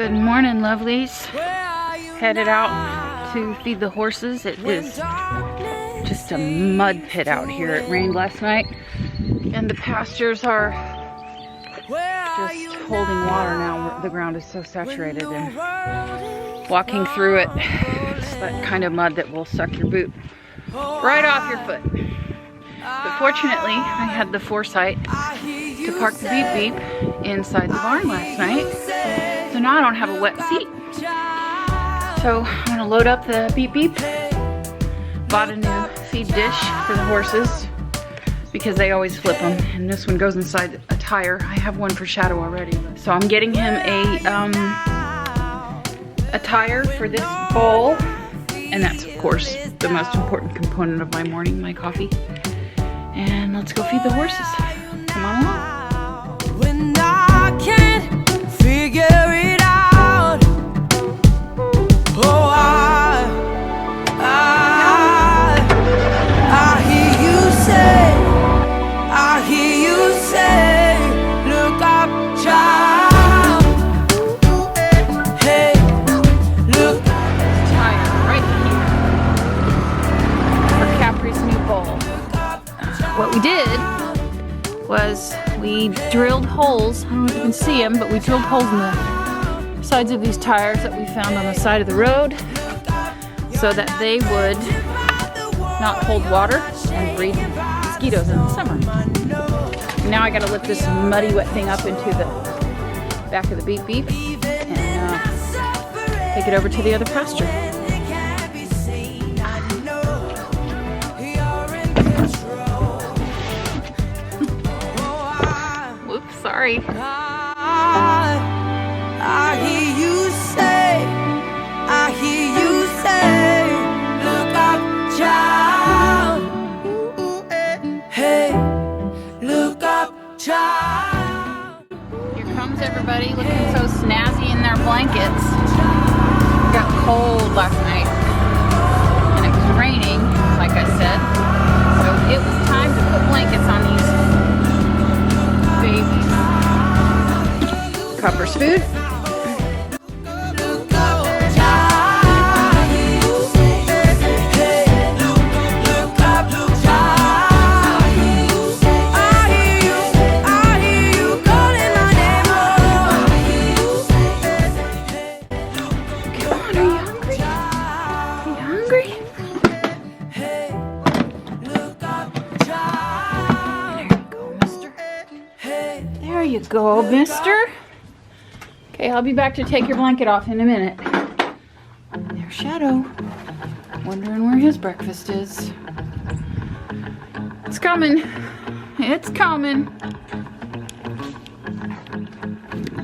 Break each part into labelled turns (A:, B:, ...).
A: Good morning, lovelies. Headed out to feed the horses. It is just a mud pit out here. It rained last night and the pastures are just holding water now. The ground is so saturated, and walking through it, it's that kind of mud that will suck your boot right off your foot. But fortunately, I had the foresight to park the beep beep inside the barn last night. So now I don't have a wet seat. So I'm gonna load up the beep beep. Bought a new feed dish for the horses because they always flip them, and this one goes inside a tire. I have one for Shadow already. So I'm getting him a tire for this bowl, and that's of course the most important component of my morning, my coffee. And let's go feed the horses. Come on along.
B: When I can't figure it out, oh I hear you say, look up, child. Hey, look.
A: Tire right here for Capri's new bowl. What we did was we drilled holes. I don't know if you can see them, but we drilled holes in the sides of these tires that we found on the side of the road so that they would not hold water and breed mosquitoes in the summer. Now I gotta lift this muddy wet thing up into the back of the beep beep and take it over to the other pasture. Whoops, sorry.
B: I hear you say, look up, child. Hey, look up, child.
A: Here comes everybody looking so snazzy in their blankets. It got cold last night and it was raining, like I said. So it was time to put blankets on these babies. Copper's food. There you go, mister. Okay, I'll be back to take your blanket off in a minute. There's Shadow, wondering where his breakfast is. It's coming. It's coming.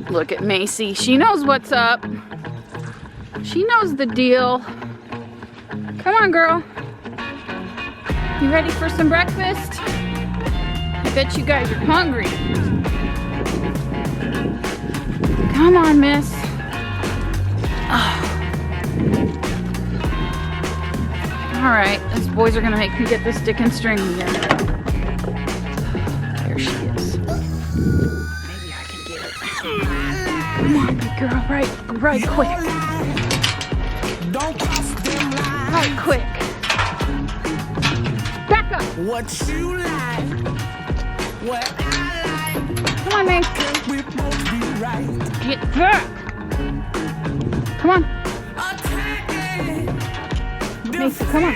A: Look at Macy. She knows what's up. She knows the deal. Come on, girl. You ready for some breakfast? I bet you guys are hungry. Come on, miss. All right, those boys are gonna make me get this stick and string again. There she is. Maybe I can get it. Come on, big girl, right quick. Right quick. Back up.
B: What you like, what I like.
A: Come on, Mace.
B: We both be right.
A: Get back. Come on. Mace, come on.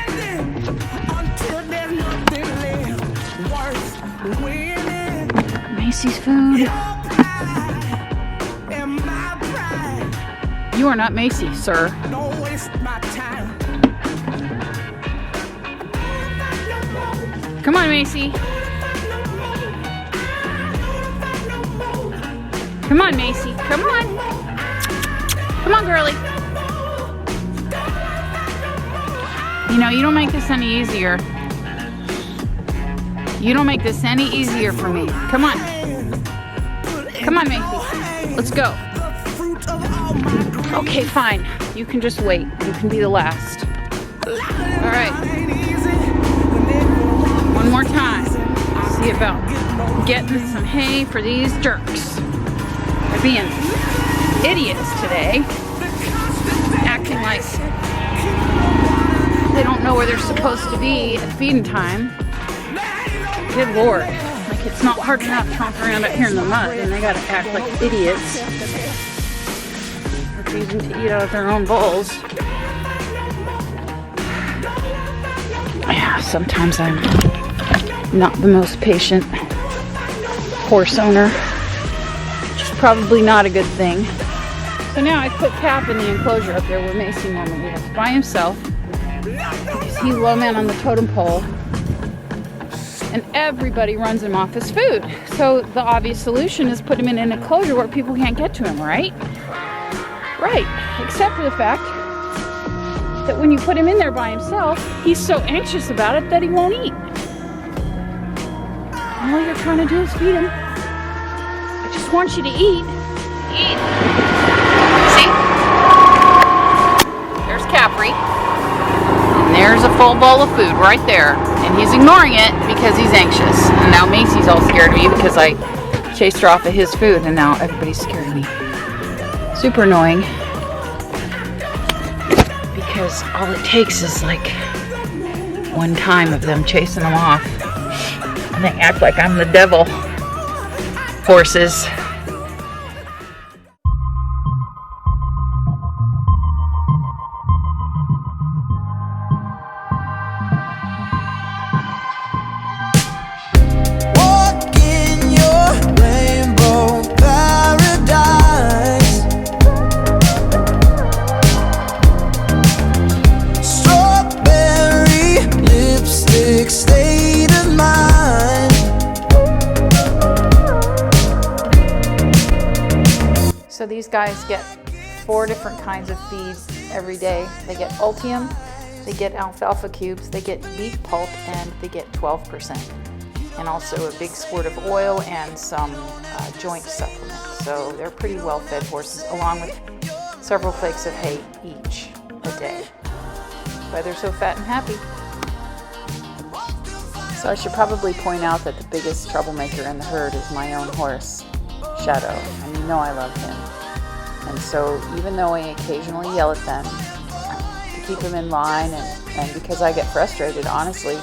B: Until there's nothing left worth winning.
A: Macy's food.
B: And my pride.
A: You are not Macy, sir.
B: Don't waste my time.
A: Come on, Macy. Come on, Macy. Come on. Come on, girlie. You know, you don't make this any easier. You don't make this any easier for me. Come on. Come on, Macy. Let's go. Okay, fine. You can just wait. You can be the last. All right. One more time. See about getting some hay for these jerks. They're being idiots today, acting like they don't know where they're supposed to be at feeding time. Good Lord. Like, it's not hard enough tromping around out here in the mud, and they gotta act like idiots, refusing to eat out of their own bowls. Yeah, sometimes I'm not the most patient horse owner, which is probably not a good thing. So now I put Cap in the enclosure up there where Macy normally is, by himself, because he's low man on the totem pole, and everybody runs him off his food. So the obvious solution is put him in an enclosure where people can't get to him, right? Right, except for the fact that when you put him in there by himself, he's so anxious about it that he won't eat. All you're trying to do is feed him. I just want you to eat. Eat. See? There's Capri. And there's a full bowl of food right there. And he's ignoring it because he's anxious. And now Macy's all scared of me because I chased her off of his food, and now everybody's scared of me. Super annoying. Because all it takes is like one time of them chasing them off. And they act like I'm the devil. Horses. So these guys get 4 different kinds of feeds every day. They get Ultium, they get alfalfa cubes, they get beef pulp, and they get 12%. And also a big squirt of oil and some joint supplements. So they're pretty well fed horses, along with several flakes of hay each a day. Why they're so fat and happy. So I should probably point out that the biggest troublemaker in the herd is my own horse, Shadow, and you know I love him. And so even though I occasionally yell at them to keep them in line, and because I get frustrated, honestly,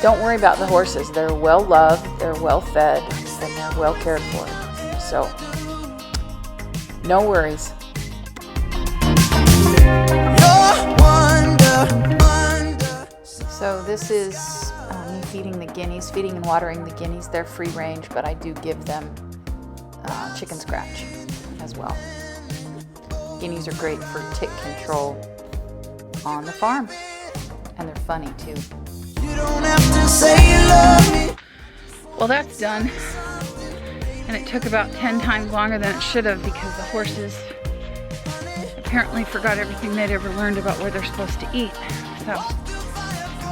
A: don't worry about the horses. They're well loved, they're well fed, and they're well cared for. So no worries. So this is me feeding the guineas, feeding and watering the guineas. They're free range, but I do give them chicken scratch as well. Guineas are great for tick control on the farm, and they're funny too. You don't have to say you love me. Well, that's done, and it took about 10 times longer than it should have because the horses apparently forgot everything they'd ever learned about where they're supposed to eat. So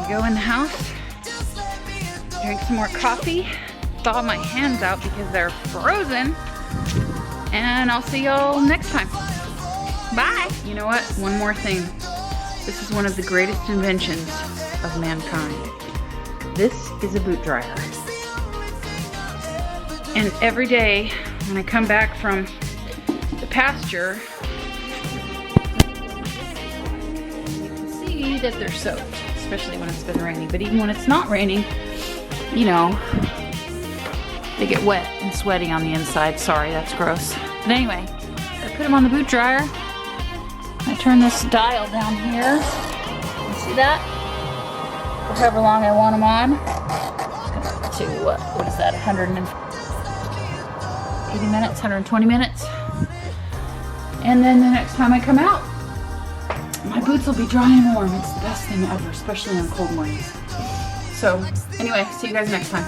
A: we go in the house, drink some more coffee, thaw my hands out because they're frozen, and I'll see y'all next time. Bye! You know what? One more thing. This is one of the greatest inventions of mankind. This is a boot dryer. And every day when I come back from the pasture, you can see that they're soaked, especially when it's been raining. But even when it's not raining, you know, they get wet and sweaty on the inside. Sorry, that's gross. But anyway, I put them on the boot dryer. I turn this dial down here. You see that? For however long I want them on. To, what is that, 180 minutes, 120 minutes. And then the next time I come out, my boots will be dry and warm. It's the best thing ever, especially on cold mornings. So, anyway, see you guys next time.